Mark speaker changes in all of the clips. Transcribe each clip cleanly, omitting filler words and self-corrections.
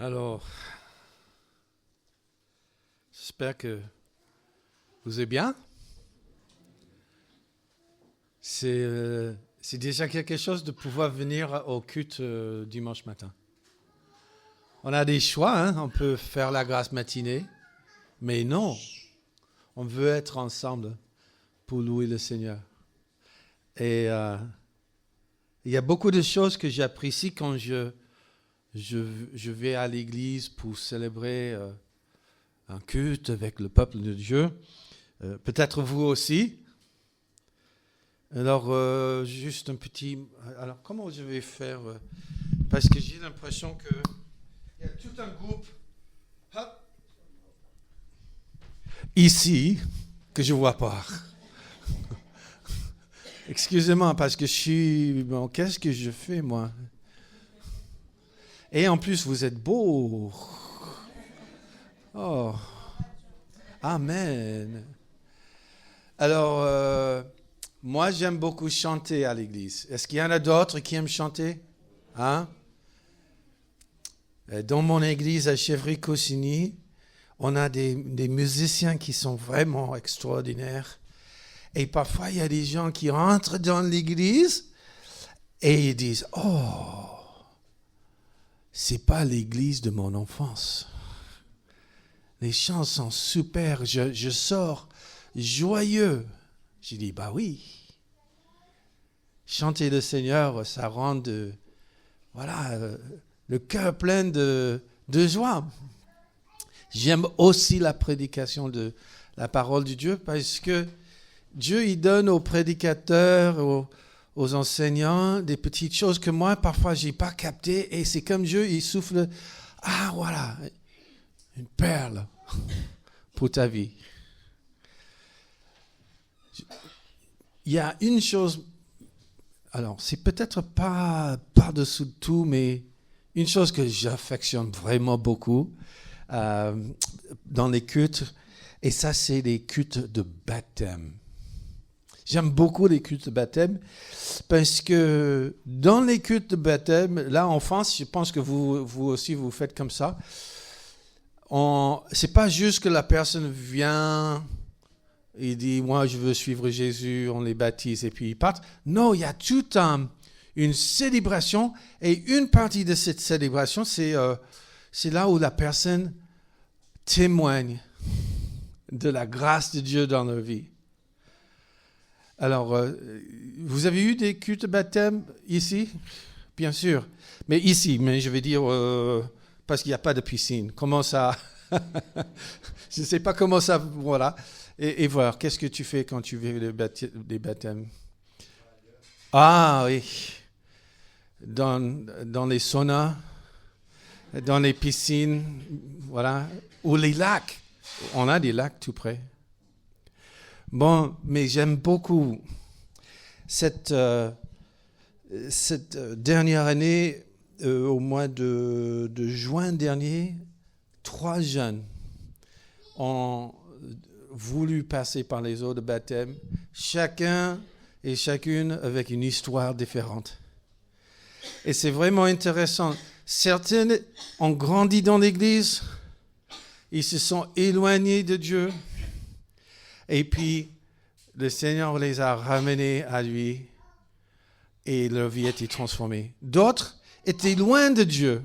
Speaker 1: Alors, j'espère que vous êtes bien. C'est déjà quelque chose de pouvoir venir au culte dimanche matin. On a des choix, hein? On peut faire la grâce matinée, mais non, on veut être ensemble pour louer le Seigneur. Et il y a beaucoup de choses que j'apprécie quand je vais à l'église pour célébrer un culte avec le peuple de Dieu. Peut-être vous aussi. Alors, juste un petit... Alors, comment je vais faire parce que j'ai l'impression qu'il y a tout un groupe ici que je ne vois pas. Excusez-moi, parce que je suis... Bon, qu'est-ce que je fais, moi? Et en plus, vous êtes beaux. Oh. Amen. Alors, moi, j'aime beaucoup chanter à l'église. Est-ce qu'il y en a d'autres qui aiment chanter? Hein? Dans mon église à Chevry-Cossigny, on a des musiciens qui sont vraiment extraordinaires. Et parfois, il y a des gens qui rentrent dans l'église et ils disent « Oh, c'est pas l'église de mon enfance. Les chants sont super, je sors joyeux. » J'ai dit « Bah oui. Chanter le Seigneur, ça rend le cœur plein de joie. » J'aime aussi la prédication de la parole de Dieu parce que Dieu, il donne aux prédicateurs, aux enseignants, des petites choses que moi, parfois, je n'ai pas captées. Et c'est comme Dieu, il souffle, ah voilà, une perle pour ta vie. Il y a une chose, alors c'est peut-être pas par-dessous tout, mais une chose que j'affectionne vraiment beaucoup dans les cultes, et ça, c'est les cultes de baptême. J'aime beaucoup les cultes de baptême parce que dans les cultes de baptême, là en France, je pense que vous aussi vous faites comme ça. C'est pas juste que la personne vient et dit moi je veux suivre Jésus, on les baptise et puis ils partent. Non, il y a toute une célébration et une partie de cette célébration, c'est là où la personne témoigne de la grâce de Dieu dans leur vie. Alors, vous avez eu des cultes de baptême ici? Bien sûr. Mais ici, mais je vais dire, parce qu'il n'y a pas de piscine. Comment ça? Je ne sais pas comment ça, voilà. Et voir, qu'est-ce que tu fais quand tu vis des baptêmes? Ah oui. Dans les saunas, dans les piscines, voilà. Ou les lacs. On a des lacs tout près. Bon, mais j'aime beaucoup cette dernière année, au mois de juin dernier, 3 jeunes ont voulu passer par les eaux de baptême, chacun et chacune avec une histoire différente. Et c'est vraiment intéressant. Certains ont grandi dans l'église, ils se sont éloignés de Dieu. Et puis, le Seigneur les a ramenés à lui et leur vie a été transformée. D'autres étaient loin de Dieu.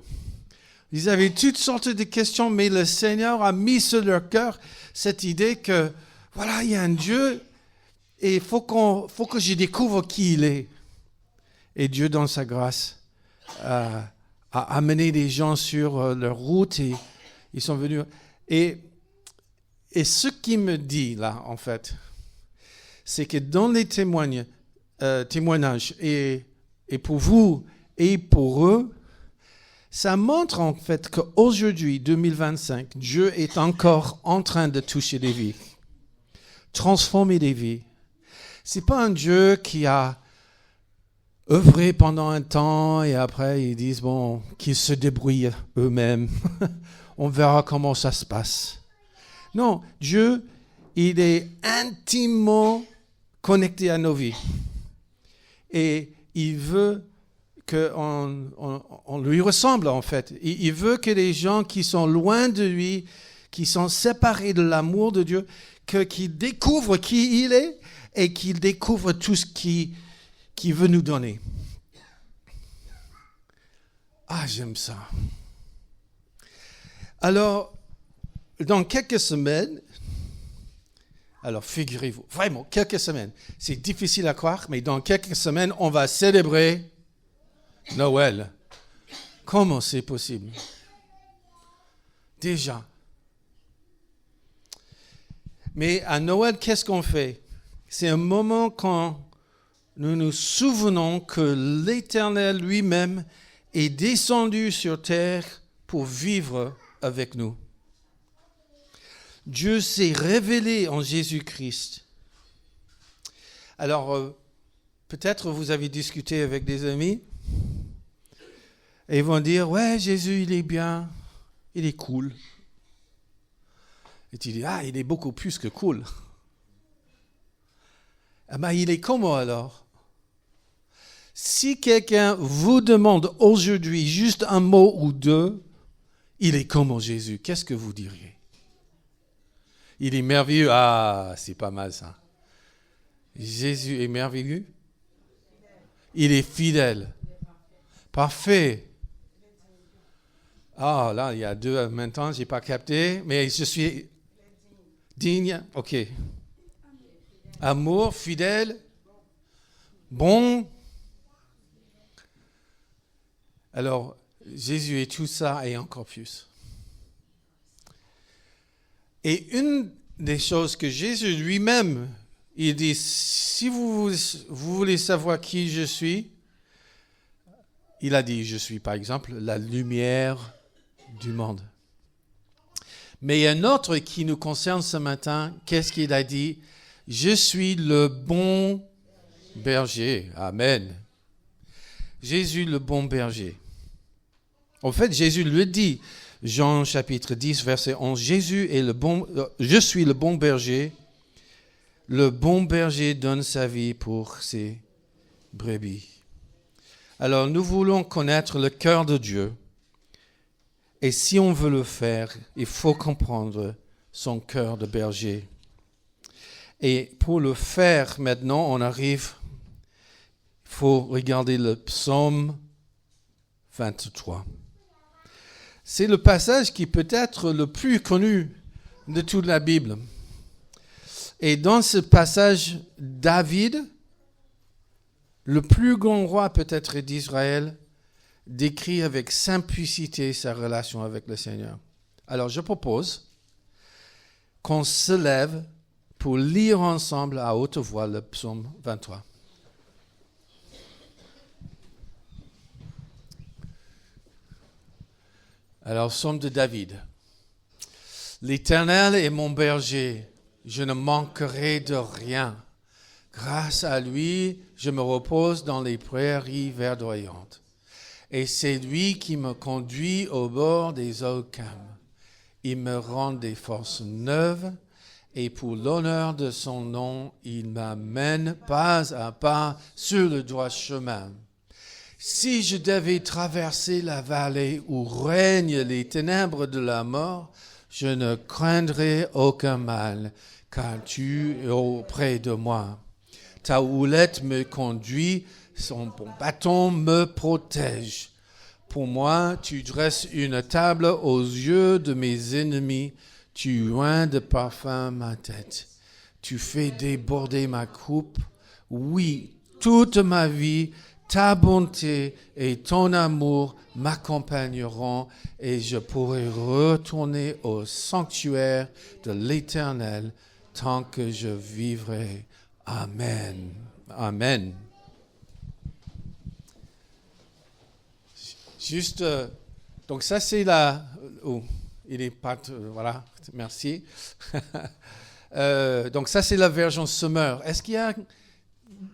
Speaker 1: Ils avaient toutes sortes de questions, mais le Seigneur a mis sur leur cœur cette idée que, voilà, il y a un Dieu et il faut que je découvre qui il est. Et Dieu, dans sa grâce, a amené des gens sur leur route et ils sont venus. Et ce qui me dit là, en fait, c'est que dans les témoignages, et pour vous et pour eux, ça montre en fait qu'aujourd'hui, 2025, Dieu est encore en train de toucher des vies, transformer des vies. C'est pas un Dieu qui a œuvré pendant un temps et après ils disent, bon, qu'ils se débrouillent eux-mêmes. On verra comment ça se passe. Non, Dieu, il est intimement connecté à nos vies. Et il veut qu'on lui ressemble, en fait. Il veut que les gens qui sont loin de lui, qui sont séparés de l'amour de Dieu, qu'ils découvrent qui il est et qu'ils découvrent tout ce qu'il veut nous donner. Ah, j'aime ça. Alors, dans quelques semaines, alors figurez-vous, vraiment, quelques semaines, c'est difficile à croire, mais dans quelques semaines, on va célébrer Noël. Comment c'est possible? Déjà. Mais à Noël, qu'est-ce qu'on fait? C'est un moment quand nous nous souvenons que l'Éternel lui-même est descendu sur terre pour vivre avec nous. Dieu s'est révélé en Jésus-Christ. Alors, peut-être vous avez discuté avec des amis et ils vont dire, ouais, Jésus, il est bien, il est cool. Et tu dis, ah, il est beaucoup plus que cool. Ah ben, il est comment alors? Si quelqu'un vous demande aujourd'hui juste un mot ou deux, il est comment Jésus? Qu'est-ce que vous diriez? Il est merveilleux. Ah, c'est pas mal ça. Jésus est merveilleux. Il est fidèle. Parfait. Ah, là, il y a deux en même temps, je n'ai pas capté, mais je suis digne. OK. Amour, fidèle, bon. Alors, Jésus est tout ça et encore plus. Et une des choses que Jésus lui-même, il dit, si vous voulez savoir qui je suis, il a dit, je suis par exemple la lumière du monde. Mais il y a un autre qui nous concerne ce matin. Qu'est-ce qu'il a dit? Je suis le bon berger. Amen. Jésus, le bon berger. En fait, Jésus le dit, Jean chapitre 10, verset 11, Jésus est le bon, je suis le bon berger. Le bon berger donne sa vie pour ses brebis. Alors, nous voulons connaître le cœur de Dieu. Et si on veut le faire, il faut comprendre son cœur de berger. Et pour le faire, maintenant, on arrive, il faut regarder le psaume 23. C'est le passage qui peut être le plus connu de toute la Bible. Et dans ce passage, David, le plus grand roi peut-être d'Israël, décrit avec simplicité sa relation avec le Seigneur. Alors je propose qu'on se lève pour lire ensemble à haute voix le psaume 23. Alors, psaume de David. L'Éternel est mon berger, je ne manquerai de rien. Grâce à lui, je me repose dans les prairies verdoyantes. Et c'est lui qui me conduit au bord des eaux calmes. Il me rend des forces neuves, et pour l'honneur de son nom, il m'amène pas à pas sur le droit chemin. Si je devais traverser la vallée où règnent les ténèbres de la mort, je ne craindrai aucun mal, car tu es auprès de moi. Ta houlette me conduit, son bâton me protège. Pour moi, tu dresses une table aux yeux de mes ennemis, tu oins de parfum ma tête. Tu fais déborder ma coupe. Oui, toute ma vie, ta bonté et ton amour m'accompagneront et je pourrai retourner au sanctuaire de l'Éternel tant que je vivrai. Amen. Amen. Juste, donc ça c'est la... Oh, il est pas... voilà, merci. Donc ça c'est la version Summer. Est-ce qu'il y a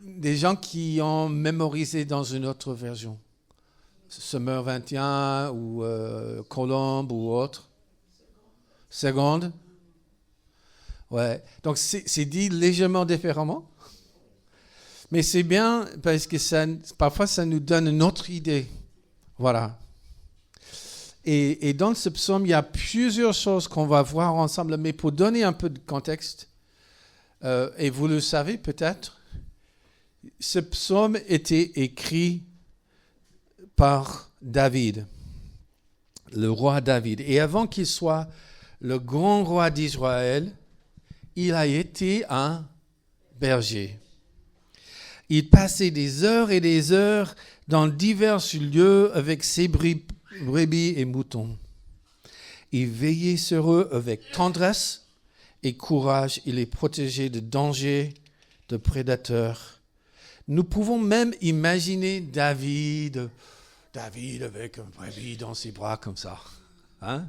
Speaker 1: des gens qui ont mémorisé dans une autre version? Summer 21 ou Colombe ou autre? Seconde? Ouais. Donc c'est dit légèrement différemment. Mais c'est bien parce que parfois ça nous donne une autre idée. Voilà. Et dans ce psaume, il y a plusieurs choses qu'on va voir ensemble, mais pour donner un peu de contexte, et vous le savez peut-être, ce psaume était écrit par David, le roi David. Et avant qu'il soit le grand roi d'Israël, il a été un berger. Il passait des heures et des heures dans divers lieux avec ses brebis et moutons. Il veillait sur eux avec tendresse et courage. Il les protégeait de dangers, de prédateurs. Nous pouvons même imaginer David avec un brebis dans ses bras comme ça. Hein?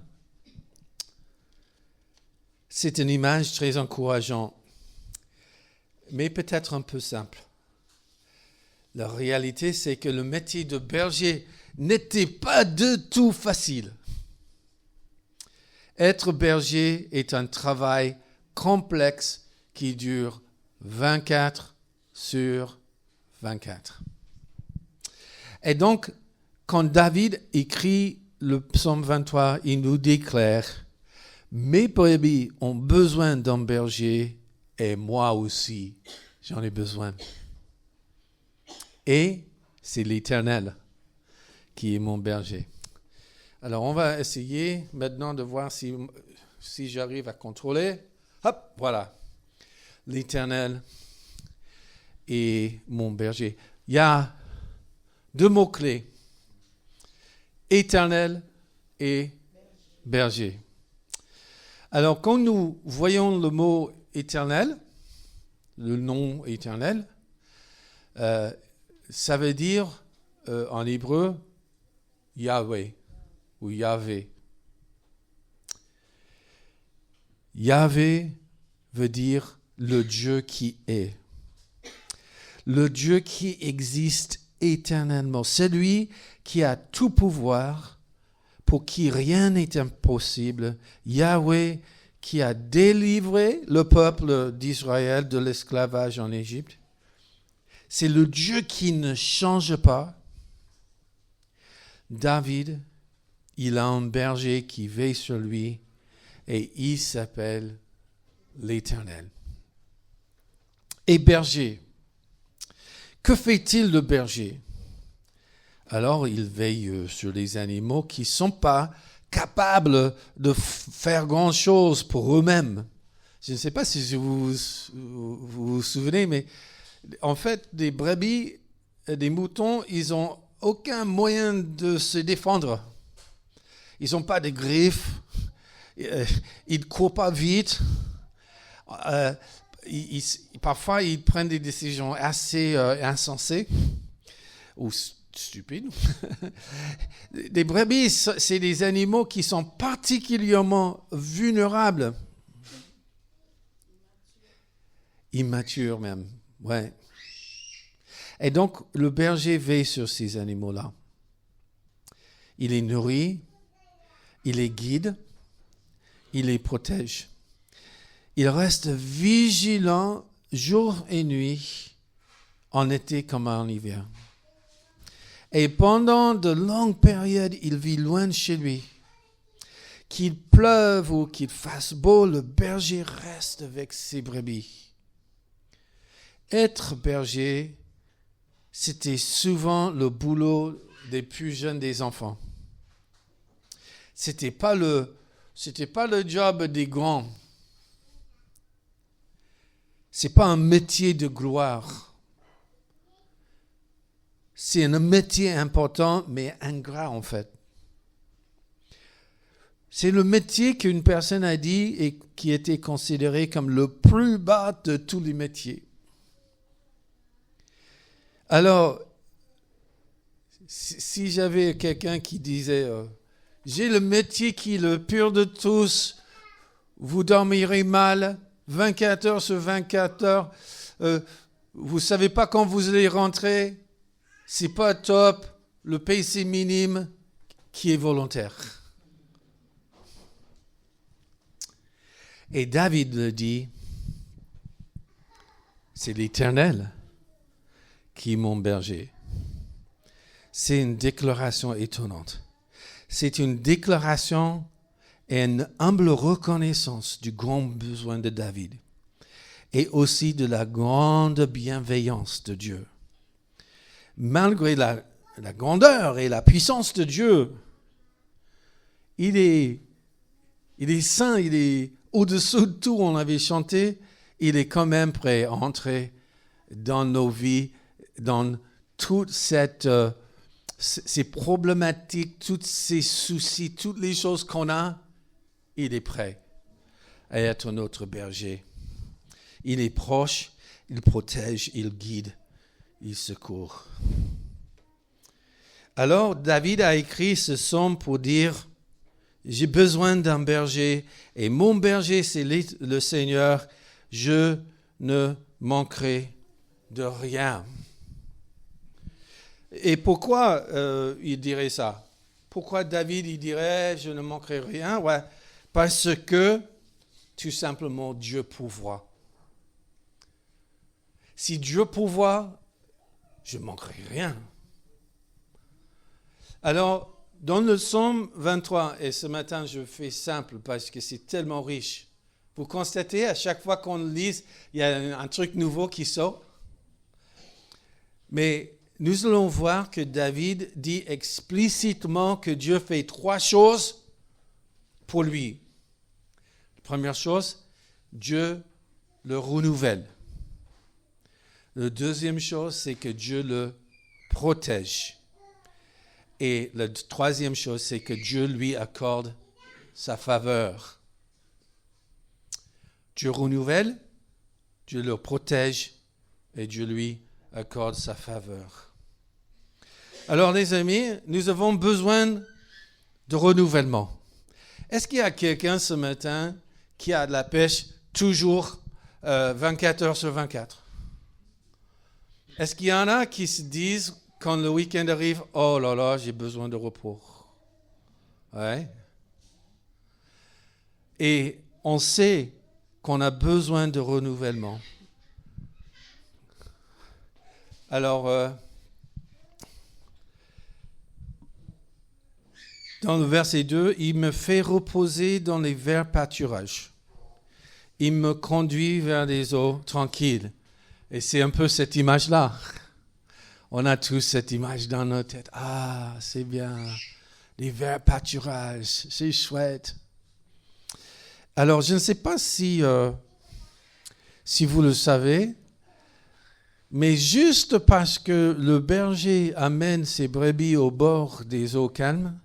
Speaker 1: C'est une image très encourageante, mais peut-être un peu simple. La réalité, c'est que le métier de berger n'était pas du tout facile. Être berger est un travail complexe qui dure 24 sur 24. Et donc, quand David écrit le psaume 23, il nous déclare « Mes brebis ont besoin d'un berger et moi aussi, j'en ai besoin. » Et c'est l'Éternel qui est mon berger. Alors, on va essayer maintenant de voir si j'arrive à contrôler. Hop, voilà. L'Éternel est mon berger. Il y a deux mots-clés. Éternel et berger. Alors, quand nous voyons le mot éternel, le nom éternel, ça veut dire en hébreu Yahweh ou Yahvé. Yahvé veut dire le Dieu qui est. Le Dieu qui existe éternellement. Celui qui a tout pouvoir, pour qui rien n'est impossible. Yahweh qui a délivré le peuple d'Israël de l'esclavage en Égypte. C'est le Dieu qui ne change pas. David, il a un berger qui veille sur lui et il s'appelle l'Éternel. Et berger, que fait-il le berger? Alors il veille sur les animaux qui ne sont pas capables de faire grand-chose pour eux-mêmes. Je ne sais pas si vous vous souvenez, mais en fait, des brebis, des moutons, ils n'ont aucun moyen de se défendre. Ils n'ont pas de griffes, ils ne courent pas vite. Parfois, ils prennent des décisions assez insensées ou stupides. Les brebis, c'est des animaux qui sont particulièrement vulnérables. Immatures même, ouais. Et donc, le berger veille sur ces animaux-là. Il les nourrit, il les guide, il les protège. Il reste vigilant jour et nuit, en été comme en hiver. Et pendant de longues périodes, il vit loin de chez lui. Qu'il pleuve ou qu'il fasse beau, le berger reste avec ses brebis. Être berger, c'était souvent le boulot des plus jeunes des enfants. C'était pas le job des grands. C'est pas un métier de gloire. C'est un métier important, mais ingrat en fait. C'est le métier qu'une personne a dit et qui était considéré comme le plus bas de tous les métiers. Alors, si j'avais quelqu'un qui disait « J'ai le métier qui est le pire de tous, vous dormirez mal, 24 heures sur 24 heures, vous ne savez pas quand vous allez rentrer, c'est pas top, le PC minime qui est volontaire. » Et David le dit, c'est l'Éternel qui est mon berger. C'est une déclaration étonnante. C'est une déclaration et une humble reconnaissance du grand besoin de David et aussi de la grande bienveillance de Dieu. Malgré la grandeur et la puissance de Dieu, il est saint, il est au-dessous de tout, on avait chanté, il est quand même prêt à entrer dans nos vies, dans toutes ces problématiques, tous ces soucis, toutes les choses qu'on a, il est prêt à être notre berger. Il est proche, il protège, il guide, il secourt. Alors David a écrit ce psaume pour dire « J'ai besoin d'un berger et mon berger c'est le Seigneur, je ne manquerai de rien. » Et pourquoi il dirait ça? Pourquoi David il dirait « Je ne manquerai rien » ? Ouais, parce que tout simplement Dieu pourvoit. Si Dieu pourvoit, je ne manquerai rien. Alors, dans le psaume 23, et ce matin je fais simple parce que c'est tellement riche, vous constatez à chaque fois qu'on le lise, il y a un truc nouveau qui sort. Mais nous allons voir que David dit explicitement que Dieu fait 3 choses pour lui. La première chose, Dieu le renouvelle. La deuxième chose, c'est que Dieu le protège. Et la troisième chose, c'est que Dieu lui accorde sa faveur. Dieu renouvelle, Dieu le protège et Dieu lui accorde sa faveur. Alors les amis, nous avons besoin de renouvellement. Est-ce qu'il y a quelqu'un ce matin qui a de la pêche toujours 24 heures sur 24? Est-ce qu'il y en a qui se disent, quand le week-end arrive, « Oh là là, j'ai besoin de repos. » Ouais. Et on sait qu'on a besoin de renouvellement. Alors, dans le verset 2, « Il me fait reposer dans les verts pâturages. Il me conduit vers les eaux tranquilles. » Et c'est un peu cette image-là. On a tous cette image dans nos têtes. Ah, c'est bien. Les verts pâturages, c'est chouette. Alors, je ne sais pas si vous le savez, mais juste parce que le berger amène ses brebis au bord des eaux calmes,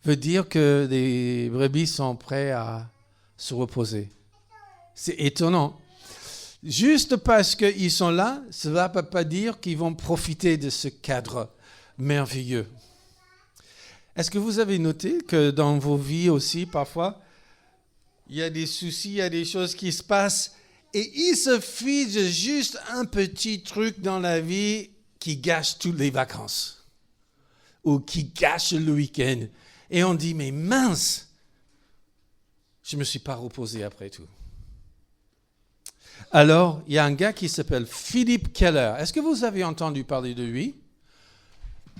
Speaker 1: veut dire que les brebis sont prêts à se reposer. C'est étonnant. Juste parce qu'ils sont là, cela ne peut pas dire qu'ils vont profiter de ce cadre merveilleux. Est-ce que vous avez noté que dans vos vies aussi, parfois, il y a des soucis, il y a des choses qui se passent, et il suffit de juste un petit truc dans la vie qui gâche toutes les vacances, ou qui gâche le week-end. Et on dit, mais mince, je ne me suis pas reposé après tout. Alors, il y a un gars qui s'appelle Philip Keller. Est-ce que vous avez entendu parler de lui?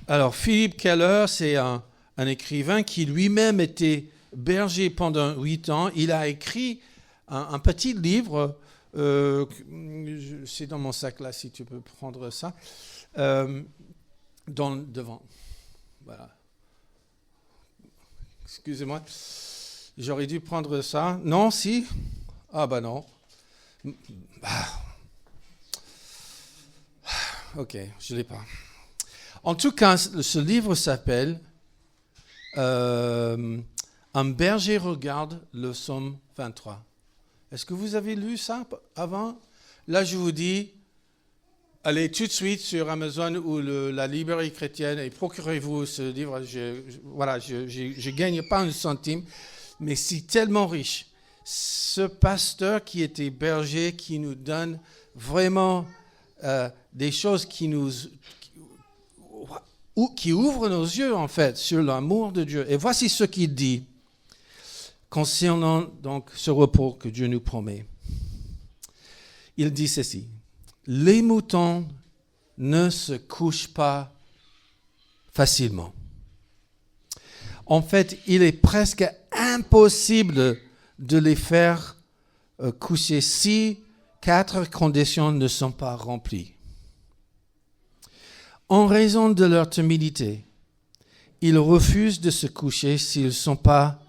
Speaker 1: Alors, Philip Keller, c'est un écrivain qui lui-même était berger pendant 8 ans. Il a écrit un petit livre, c'est dans mon sac là, si tu peux prendre ça, devant. Voilà. Excusez-moi, j'aurais dû prendre ça. Non, si? Ah ben non. Ok, je ne l'ai pas. En tout cas, ce livre s'appelle Un berger regarde le psaume 23. Est-ce que vous avez lu ça avant? Là, je vous dis, allez tout de suite sur Amazon ou la librairie chrétienne et procurez-vous ce livre. Je gagne pas un centime, mais c'est tellement riche. Ce pasteur qui était berger, qui nous donne vraiment des choses qui ouvrent nos yeux, en fait, sur l'amour de Dieu. Et voici ce qu'il dit concernant donc ce repos que Dieu nous promet. Il dit ceci. « Les moutons ne se couchent pas facilement. En fait, il est presque impossible de les faire coucher si 4 conditions ne sont pas remplies. En raison de leur timidité, ils refusent de se coucher s'ils ne sont pas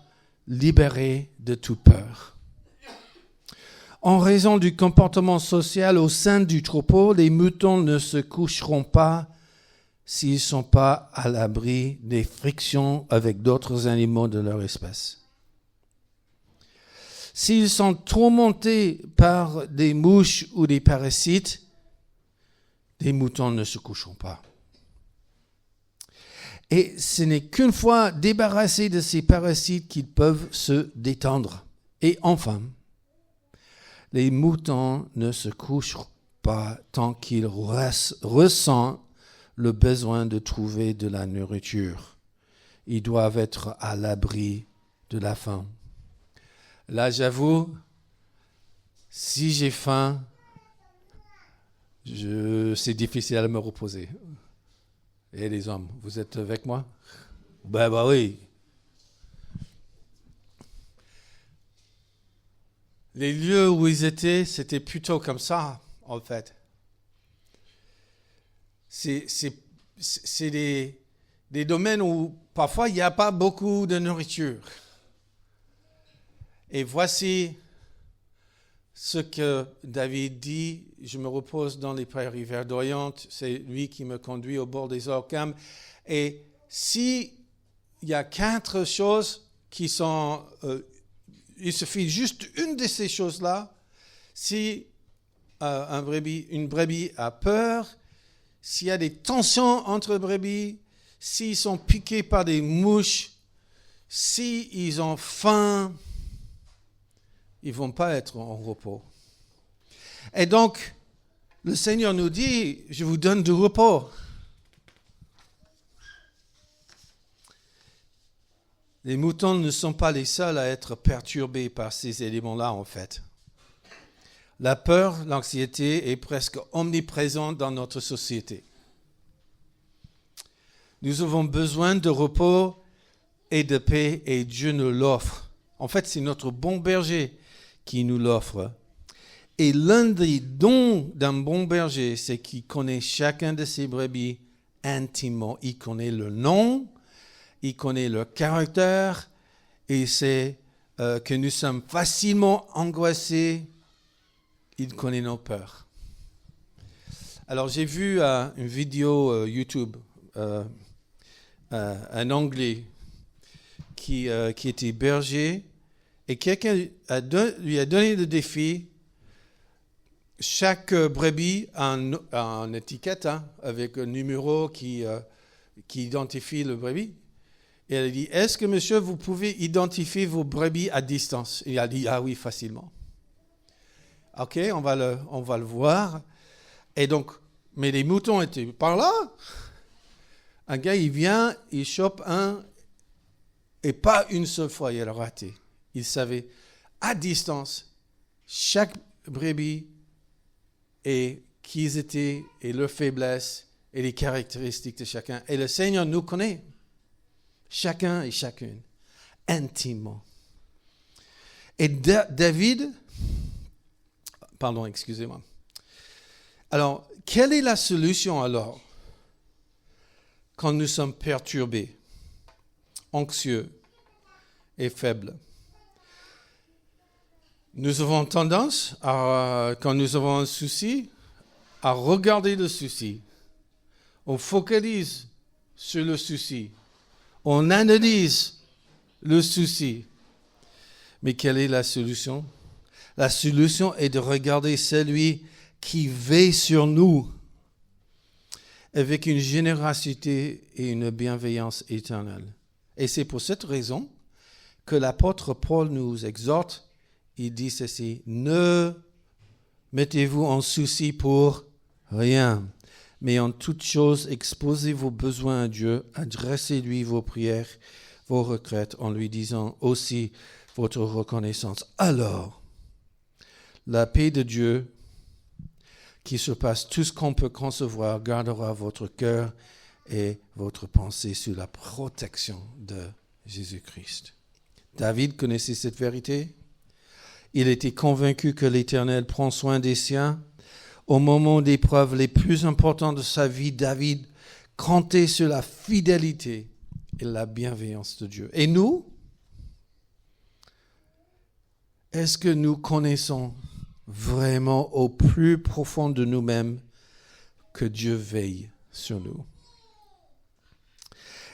Speaker 1: libérés de toute peur. En raison du comportement social au sein du troupeau, les moutons ne se coucheront pas s'ils ne sont pas à l'abri des frictions avec d'autres animaux de leur espèce. S'ils sont tourmentés par des mouches ou des parasites, les moutons ne se coucheront pas. Et ce n'est qu'une fois débarrassés de ces parasites qu'ils peuvent se détendre. Et enfin, les moutons ne se couchent pas tant qu'ils ressentent le besoin de trouver de la nourriture. Ils doivent être à l'abri de la faim. Là, j'avoue, si j'ai faim, c'est difficile à me reposer. Et les hommes, vous êtes avec moi? Ben oui. Les lieux où ils étaient, c'était plutôt comme ça, en fait. C'est des domaines où parfois il n'y a pas beaucoup de nourriture. Et voici ce que David dit: je me repose dans les prairies verdoyantes, c'est lui qui me conduit au bord des Orcam. Et s'il y a 4 choses qui sont... il suffit juste une de ces choses-là. Si une brebis a peur, s'il y a des tensions entre brebis, s'ils sont piqués par des mouches, s'ils ont faim, ils ne vont pas être en repos. Et donc, le Seigneur nous dit, je vous donne du repos. Les moutons ne sont pas les seuls à être perturbés par ces éléments-là, en fait. La peur, l'anxiété est presque omniprésente dans notre société. Nous avons besoin de repos et de paix, et Dieu nous l'offre. En fait, c'est notre bon berger qui nous l'offre. Et l'un des dons d'un bon berger, c'est qu'il connaît chacun de ses brebis intimement. Il connaît le nom, il connaît leur caractère, et c'est que nous sommes facilement angoissés. Il connaît nos peurs. Alors, j'ai vu une vidéo YouTube, un Anglais qui était berger, et quelqu'un lui a donné le défi. Chaque brebis a une étiquette avec un numéro qui identifie le brebis. Et elle a dit, est-ce que monsieur, vous pouvez identifier vos brebis à distance? Et il a dit, ah oui, facilement. Ok, on va le voir. Et donc, mais les moutons étaient par là. Un gars, il vient, il chope un, et pas une seule fois, il a raté. Il savait à distance chaque brebis et qui ils étaient, et leurs faiblesses, et les caractéristiques de chacun. Et le Seigneur nous connaît, chacun et chacune, intimement. Et David, pardon, excusez-moi. Alors, quelle est la solution alors quand nous sommes perturbés, anxieux et faibles? Nous avons tendance, quand nous avons un souci, à regarder le souci. On focalise sur le souci. On analyse le souci. Mais quelle est la solution? La solution est de regarder celui qui veille sur nous avec une générosité et une bienveillance éternelle. Et c'est pour cette raison que l'apôtre Paul nous exhorte. Il dit ceci, ne mettez-vous en souci pour rien, mais en toute chose, exposez vos besoins à Dieu, adressez-lui vos prières, vos requêtes, en lui disant aussi votre reconnaissance. Alors, la paix de Dieu, qui surpasse tout ce qu'on peut concevoir, gardera votre cœur et votre pensée sous la protection de Jésus-Christ. David connaissait cette vérité. Il était convaincu que l'Éternel prend soin des siens. Au moment d'épreuves les plus importantes de sa vie, David comptait sur la fidélité et la bienveillance de Dieu. Et nous, est-ce que nous connaissons vraiment au plus profond de nous-mêmes que Dieu veille sur nous?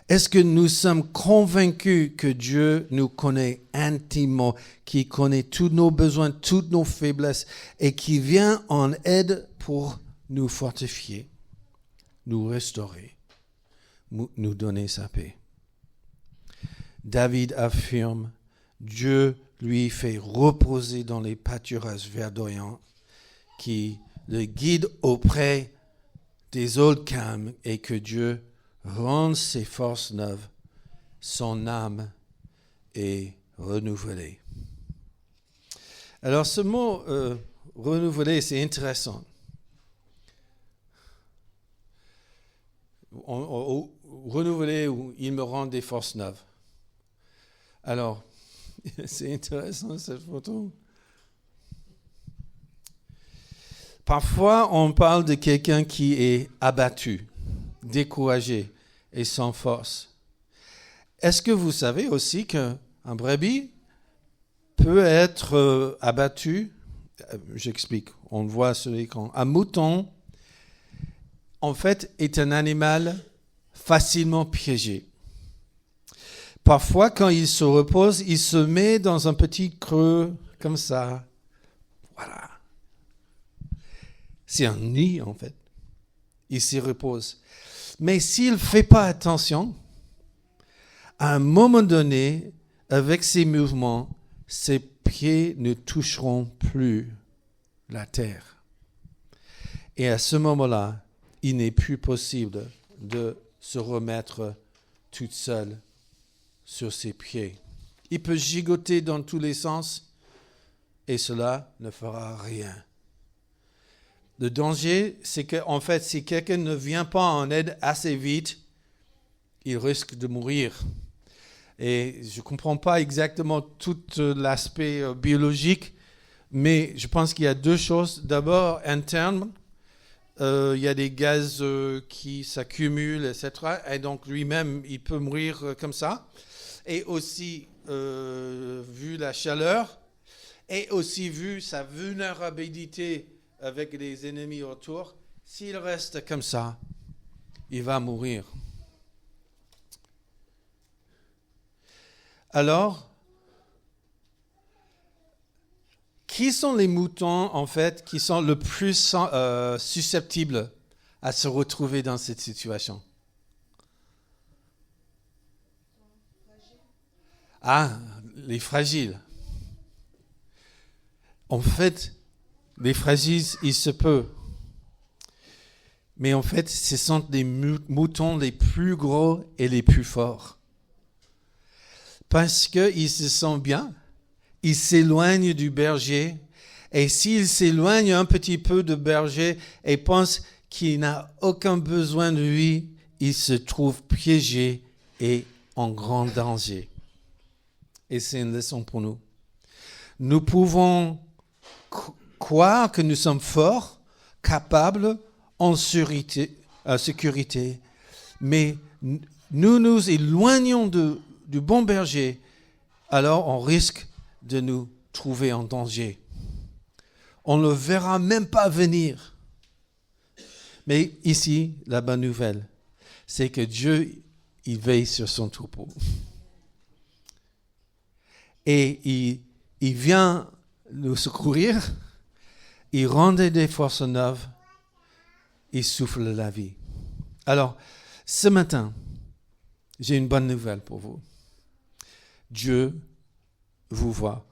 Speaker 1: Est-ce que nous sommes convaincus que Dieu nous connaît intimement, qui connaît tous nos besoins, toutes nos faiblesses et qui vient en aide pour nous fortifier, nous restaurer, nous donner sa paix? David affirme, Dieu lui fait reposer dans les pâturages verdoyants qui le guident auprès des eaux calmes et que Dieu rende ses forces neuves, son âme est renouvelée. Alors ce mot renouveler, c'est intéressant. Renouveler, il me rend des forces neuves. Alors, c'est intéressant cette photo. Parfois, on parle de quelqu'un qui est abattu, découragé et sans force. Est-ce que vous savez aussi qu'un brebis peut être abattu? J'explique, on le voit sur l'écran. Un mouton, en fait, est un animal facilement piégé. Parfois, quand il se repose, il se met dans un petit creux, comme ça. Voilà. C'est un nid, en fait. Il s'y repose. Mais s'il ne fait pas attention, à un moment donné, avec ses mouvements, ses pieds ne toucheront plus la terre. Et à ce moment-là, il n'est plus possible de se remettre toute seule sur ses pieds. Il peut gigoter dans tous les sens et cela ne fera rien. Le danger, c'est qu'en fait, si quelqu'un ne vient pas en aide assez vite, il risque de mourir. Et je ne comprends pas exactement tout l'aspect biologique, mais je pense qu'il y a deux choses. D'abord, interne, il y a des gaz qui s'accumulent, etc. Et donc lui-même, il peut mourir comme ça. Et aussi, vu la chaleur, et aussi vu sa vulnérabilité avec les ennemis autour, s'il reste comme ça, il va mourir. Alors, qui sont les moutons, en fait, qui sont le plus susceptibles à se retrouver dans cette situation? Ah, les fragiles. En fait, les fragiles, il se peut. Mais en fait, ce sont des moutons les plus gros et les plus forts. Parce qu'ils se sentent bien, ils s'éloignent du berger. Et s'ils s'éloignent un petit peu du berger et pensent qu'il n'a aucun besoin de lui, ils se trouvent piégés et en grand danger. Et c'est une leçon pour nous. Nous pouvons croire que nous sommes forts, capables, en sécurité, mais nous nous éloignons du bon berger, alors on risque de nous trouver en danger. On ne le verra même pas venir. Mais ici, la bonne nouvelle, c'est que Dieu, il veille sur son troupeau. Et il vient nous secourir, il rend des forces neuves, il souffle la vie. Alors, ce matin, j'ai une bonne nouvelle pour vous. Dieu vous voit.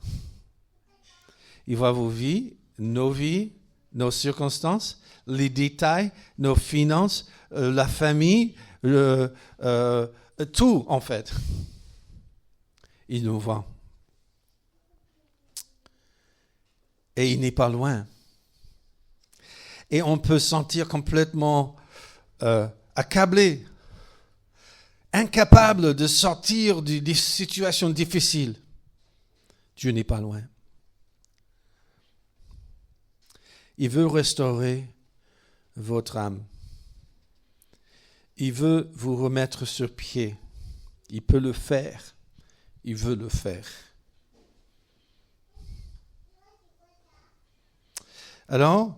Speaker 1: Il voit vos vies, nos circonstances, les détails, nos finances, la famille, tout en fait. Il nous voit. Et il n'est pas loin. Et on peut se sentir complètement accablé, incapable de sortir des situations difficiles. Dieu n'est pas loin. Il veut restaurer votre âme. Il veut vous remettre sur pied. Il peut le faire. Il veut le faire. Alors,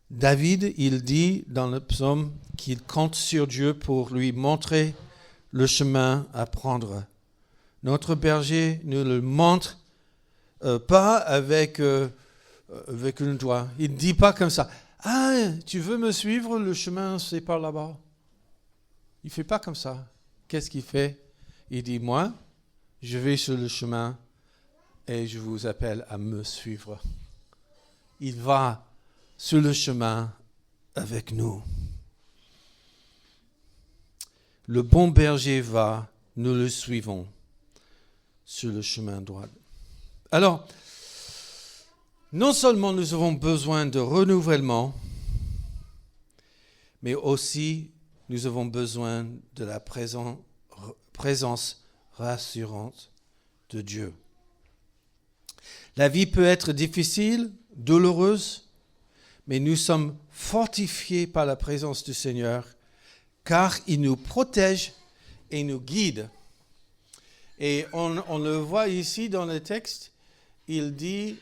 Speaker 1: David, il dit dans le psaume qu'il compte sur Dieu pour lui montrer le chemin à prendre. Notre berger nous le montre pas avec une doigt. Il ne dit pas comme ça. Ah, tu veux me suivre? Le chemin, c'est par là-bas. Il ne fait pas comme ça. Qu'est-ce qu'il fait? Il dit, moi, je vais sur le chemin et je vous appelle à me suivre. Il va sur le chemin avec nous. Le bon berger va, nous le suivons sur le chemin droit. Alors, non seulement nous avons besoin de renouvellement, mais aussi nous avons besoin de la présence rassurante de Dieu. La vie peut être difficile, douloureuse, mais nous sommes fortifiés par la présence du Seigneur, car il nous protège et nous guide. Et on le voit ici dans le texte, il dit,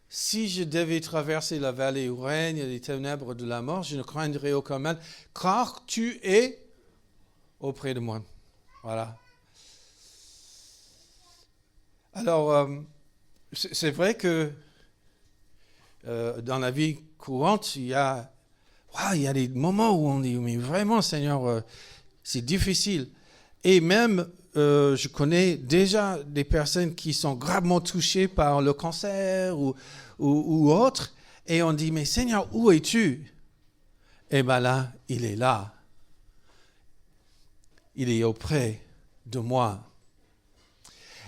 Speaker 1: si je devais traverser la vallée où règnent les ténèbres de la mort, je ne craindrai aucun mal, car tu es auprès de moi. Voilà. Alors, c'est vrai que dans la vie courante, il y a des moments où on dit, mais vraiment, Seigneur, c'est difficile. Et même, je connais déjà des personnes qui sont gravement touchées par le cancer ou autre, et on dit, mais Seigneur, où es-tu? Et bien là, il est là. Il est auprès de moi.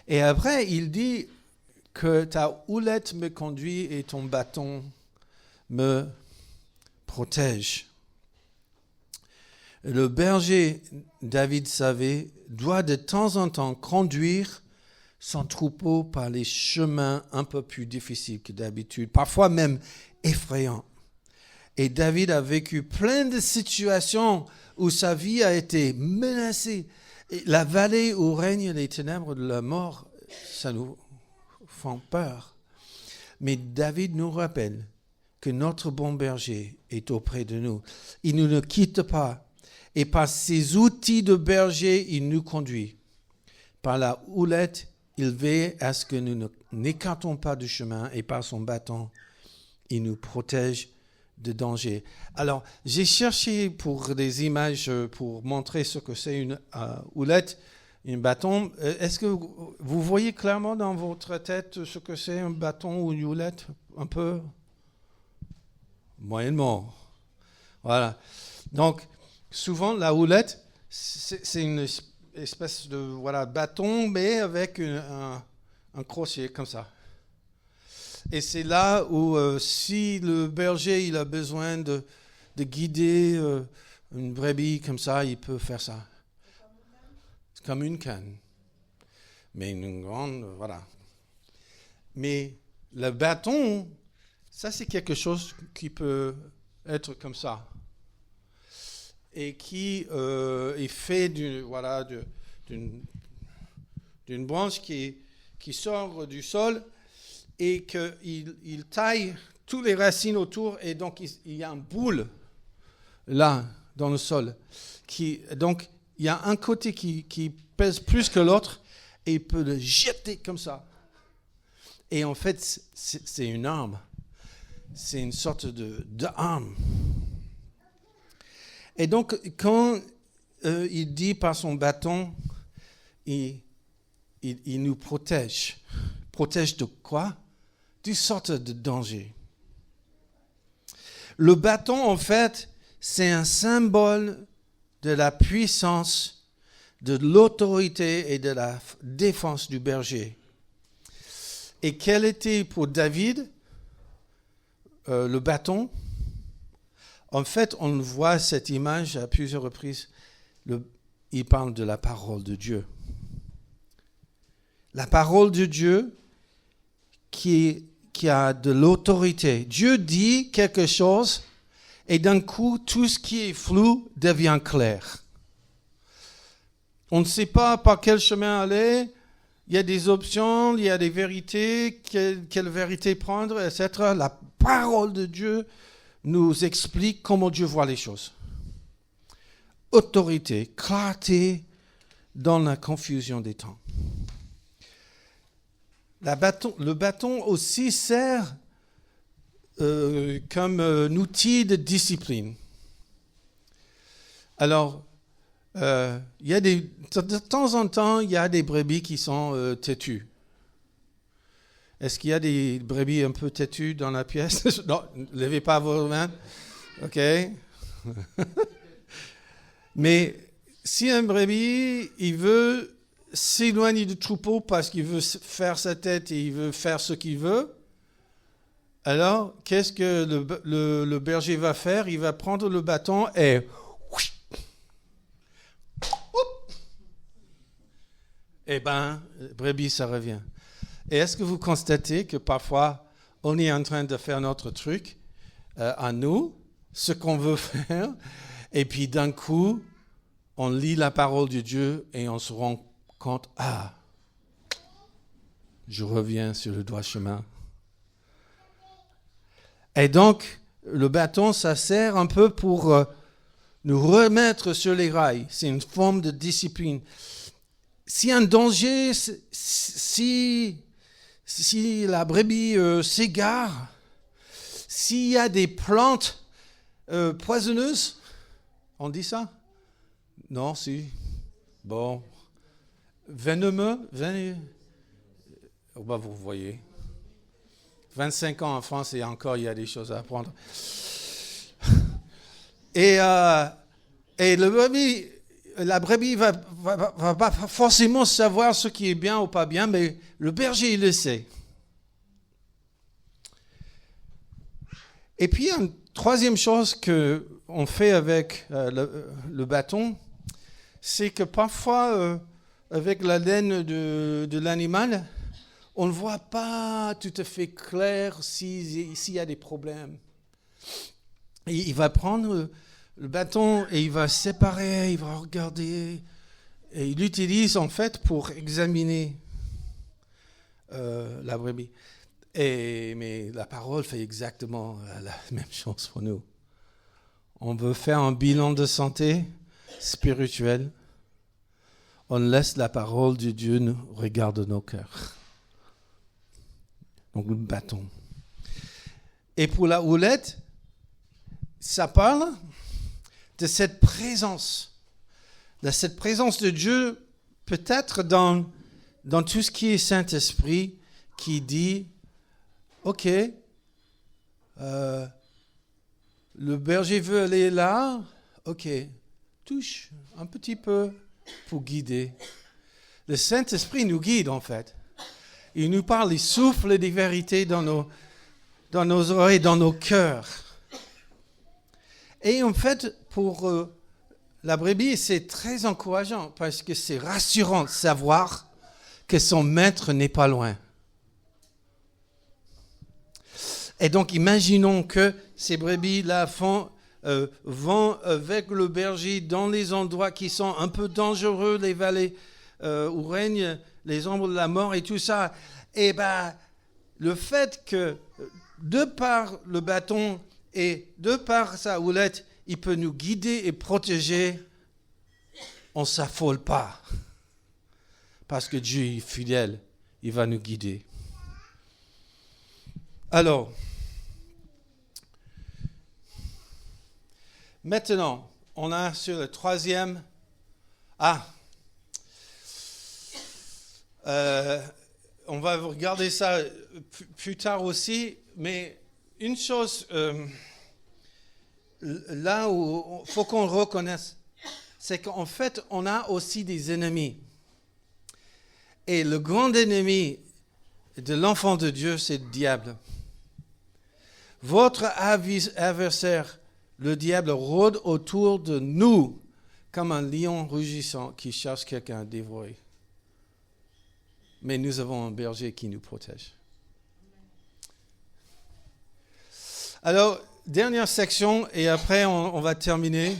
Speaker 1: Et après, il dit que ta houlette me conduit et ton bâton me protège. Le berger, David savait, doit de temps en temps conduire son troupeau par les chemins un peu plus difficiles que d'habitude, parfois même effrayants. Et David a vécu plein de situations où sa vie a été menacée. Et la vallée où règnent les ténèbres de la mort, ça nous fait peur. Mais David nous rappelle que notre bon berger est auprès de nous. Il ne nous quitte pas. Et par ses outils de berger, il nous conduit. Par la houlette, il veille à ce que nous n'écartons pas du chemin. Et par son bâton, il nous protège de danger. Alors, j'ai cherché pour des images pour montrer ce que c'est une houlette, un bâton. Est-ce que vous voyez clairement dans votre tête ce que c'est un bâton ou une houlette? Un peu? Moyennement. Voilà. Donc, souvent, la houlette, c'est une espèce de bâton, mais avec un crochet comme ça. Et c'est là où, si le berger il a besoin de guider une brebis comme ça, il peut faire ça. C'est comme une canne. Mais une grande, voilà. Mais le bâton, ça c'est quelque chose qui peut être comme ça. Et qui est fait d'une branche qui sort du sol et qu'il taille toutes les racines autour et donc il y a un boule là dans le sol. Donc il y a un côté qui pèse plus que l'autre et il peut le jeter comme ça. Et en fait, c'est une arme. C'est une sorte d'arme. Et donc, quand il dit par son bâton, il nous protège. Protège de quoi? Toutes sortes de dangers. Le bâton, en fait, c'est un symbole de la puissance, de l'autorité et de la défense du berger. Et quel était pour David le bâton? En fait, on voit cette image à plusieurs reprises. Il parle de la parole de Dieu. La parole de Dieu qui a de l'autorité. Dieu dit quelque chose et d'un coup, tout ce qui est flou devient clair. On ne sait pas par quel chemin aller. Il y a des options, il y a des vérités, quelle vérité prendre, etc. La parole de Dieu nous explique comment Dieu voit les choses. Autorité, clarté dans la confusion des temps. Le bâton aussi sert comme un outil de discipline. Alors, il y a de temps en temps, il y a des brebis qui sont têtues. Est-ce qu'il y a des brebis un peu têtues dans la pièce? Non, ne levez pas vos mains. OK. Mais si un brebis, il veut s'éloigner du troupeau parce qu'il veut faire sa tête et il veut faire ce qu'il veut, alors qu'est-ce que le berger va faire? Il va prendre le bâton et... Eh bien, brebis, ça revient. Et est-ce que vous constatez que parfois, on est en train de faire notre truc à nous, ce qu'on veut faire, et puis d'un coup, on lit la parole de Dieu et on se rend compte, je reviens sur le droit chemin. Et donc, le bâton, ça sert un peu pour nous remettre sur les rails. C'est une forme de discipline. Si un danger, si la brebis s'égare, s'il y a des plantes poisonneuses, on dit ça? Non, si. Bon. Venimeux, vous voyez. 25 ans en France et encore, il y a des choses à apprendre. Et la brebis va pas forcément savoir ce qui est bien ou pas bien, mais le berger, il le sait. Et puis, une troisième chose qu'on fait avec le bâton, c'est que parfois, avec la laine de l'animal, on ne voit pas tout à fait clair s'il y a des problèmes. Et il va prendre le bâton et il va séparer, il va regarder. Et il l'utilise en fait pour examiner la brebis. Mais la parole fait exactement la même chose pour nous. On veut faire un bilan de santé spirituelle. On laisse la parole de Dieu nous regarder nos cœurs. Donc le bâton. Et pour la houlette, ça parle de cette présence de Dieu, peut-être dans tout ce qui est Saint-Esprit, qui dit, OK, le berger veut aller là, OK, touche un petit peu pour guider. Le Saint-Esprit nous guide en fait. Il nous parle, il souffle des vérités dans nos oreilles, dans nos cœurs. Et en fait, pour la brebis, c'est très encourageant parce que c'est rassurant de savoir que son maître n'est pas loin. Et donc, imaginons que ces brebis-là vont avec le berger dans les endroits qui sont un peu dangereux, les vallées où règnent les ombres de la mort et tout ça. Et le fait que, de par le bâton et de par sa houlette, il peut nous guider et protéger, on ne s'affole pas. Parce que Dieu est fidèle, il va nous guider. Alors, maintenant, on a sur le troisième. On va regarder ça plus tard aussi, mais une chose là où il faut qu'on reconnaisse, c'est qu'en fait, on a aussi des ennemis. Et le grand ennemi de l'enfant de Dieu, c'est le diable. Votre adversaire, le diable rôde autour de nous comme un lion rugissant qui cherche quelqu'un à dévorer. Mais nous avons un berger qui nous protège. Alors, dernière section, et après on va terminer.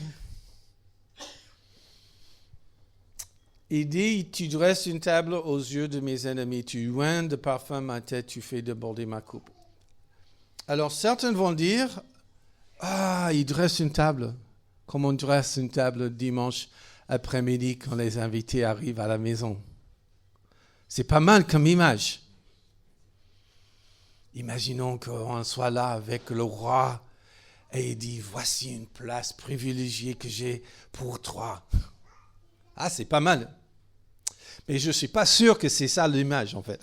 Speaker 1: Il dit, tu dresses une table aux yeux de mes ennemis, tu oins de parfum ma tête, tu fais déborder ma coupe. Alors, certains vont dire, il dresse une table, comme on dresse une table dimanche après-midi quand les invités arrivent à la maison. C'est pas mal comme image. Imaginons qu'on soit là avec le roi et il dit, voici une place privilégiée que j'ai pour toi. Ah, c'est pas mal. Mais je ne suis pas sûr que c'est ça l'image, en fait.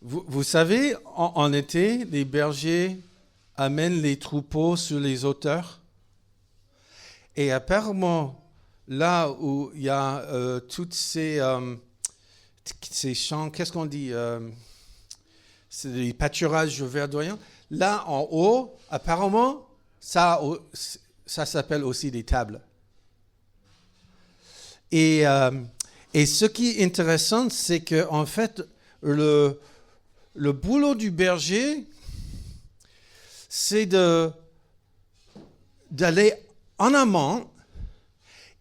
Speaker 1: Vous savez, en été, les bergers amènent les troupeaux sur les hauteurs. Et apparemment, là où il y a toutes ces champs, qu'est-ce qu'on dit c'est des pâturages verdoyants. Là, en haut, apparemment, ça s'appelle aussi des tables. Et ce qui est intéressant, c'est que en fait, le boulot du berger, c'est d'aller en amont,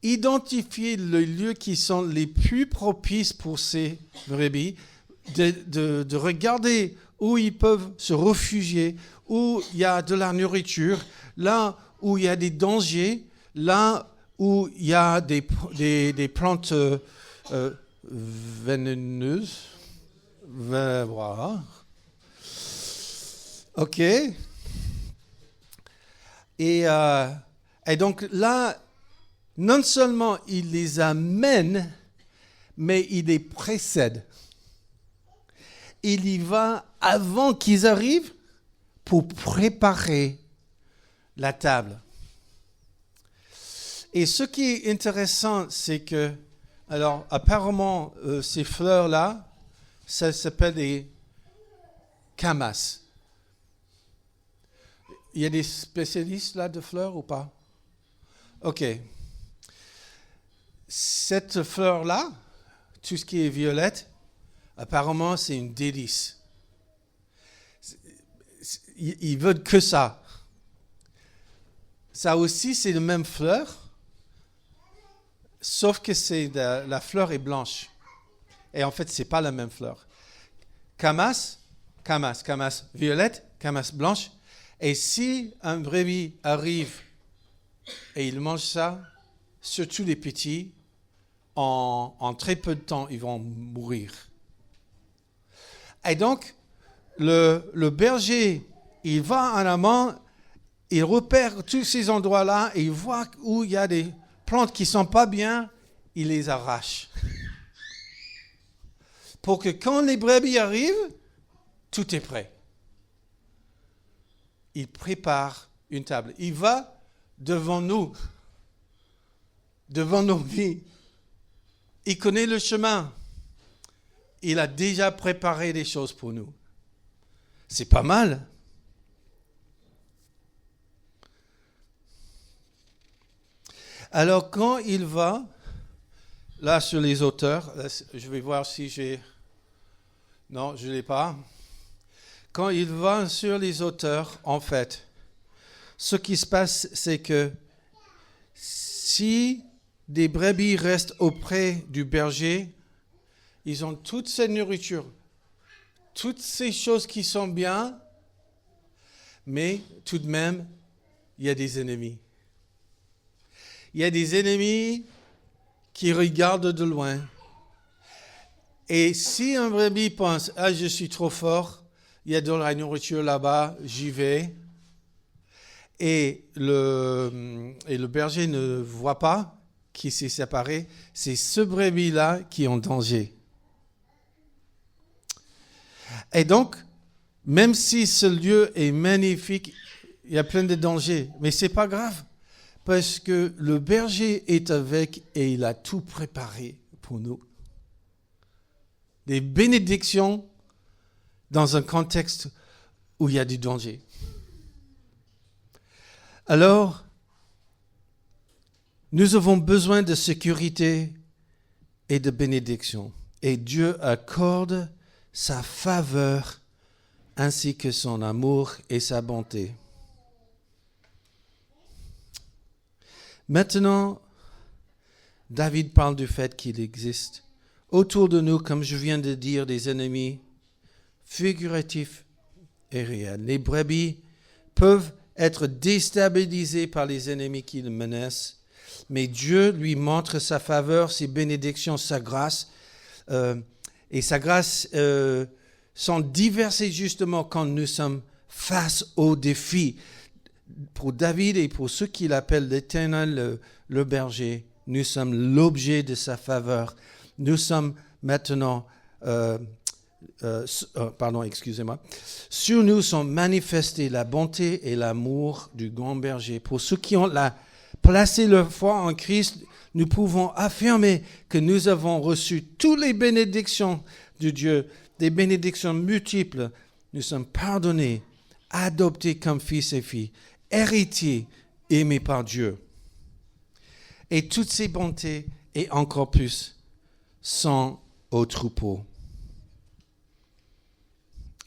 Speaker 1: identifier les lieux qui sont les plus propices pour ces brebis, de regarder où ils peuvent se réfugier, où il y a de la nourriture, là où il y a des dangers, là où il y a des plantes vénéneuses. Voilà. OK. Et donc là, non seulement il les amène, mais il les précède. Il y va avant qu'ils arrivent pour préparer la table. Et ce qui est intéressant, c'est que, alors apparemment, ces fleurs-là, ça s'appelle des camas. Il y a des spécialistes là de fleurs ou pas? OK. Cette fleur-là, tout ce qui est violette, apparemment, c'est une délice. Ils veulent que ça. Ça aussi, c'est la même fleur, sauf que la fleur est blanche. Et en fait, ce n'est pas la même fleur. Camas violette, camas blanche. Et si un brebis arrive et il mange ça, surtout les petits, en très peu de temps, ils vont mourir. Et donc, le berger, il va en amont, il repère tous ces endroits-là, et il voit où il y a des plantes qui ne sont pas bien, il les arrache. Pour que quand les brebis arrivent, tout est prêt. Il prépare une table. Il va devant nous, devant nos vies. Il connaît le chemin. Il a déjà préparé des choses pour nous. C'est pas mal. Alors, quand il va, là sur les hauteurs, je vais voir si j'ai... Non, je ne l'ai pas. Quand il va sur les hauteurs, en fait, ce qui se passe, c'est que si des brebis restent auprès du berger, ils ont toute cette nourriture, toutes ces choses qui sont bien, mais tout de même, il y a des ennemis. Il y a des ennemis qui regardent de loin. Et si un brebis pense, je suis trop fort, il y a de la nourriture là-bas, j'y vais. Et le berger ne voit pas qu'il s'est séparé. C'est ce brebis-là qui est en danger. Et donc, même si ce lieu est magnifique, il y a plein de dangers. Mais ce n'est pas grave, parce que le berger est avec et il a tout préparé pour nous. Des bénédictions dans un contexte où il y a du danger. Alors, nous avons besoin de sécurité et de bénédiction. Et Dieu accorde sa faveur ainsi que son amour et sa bonté. Maintenant, David parle du fait qu'il existe autour de nous, comme je viens de dire, des ennemis figuratifs et réels. Les brebis peuvent être déstabilisées par les ennemis qui le menacent, mais Dieu lui montre sa faveur, ses bénédictions, sa grâce. Et sa grâce sont diverses justement quand nous sommes face aux défis. Pour David et pour ceux qui l'appellent l'Éternel, le berger, nous sommes l'objet de sa faveur. Nous sommes maintenant, sur nous sont manifestés la bonté et l'amour du grand berger. Pour ceux qui ont placé leur foi en Christ, nous pouvons affirmer que nous avons reçu toutes les bénédictions de Dieu, des bénédictions multiples. Nous sommes pardonnés, adoptés comme fils et filles, héritiers, aimés par Dieu. Et toutes ces bontés, et encore plus, sont au troupeau.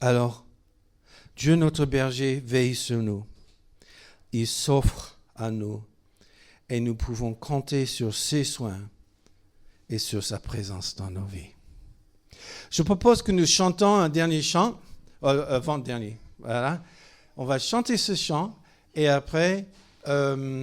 Speaker 1: Alors, Dieu notre berger veille sur nous. Il s'offre à nous. Et nous pouvons compter sur ses soins et sur sa présence dans nos vies. Je propose que nous chantons un dernier chant, avant-dernier. Voilà. On va chanter ce chant et après...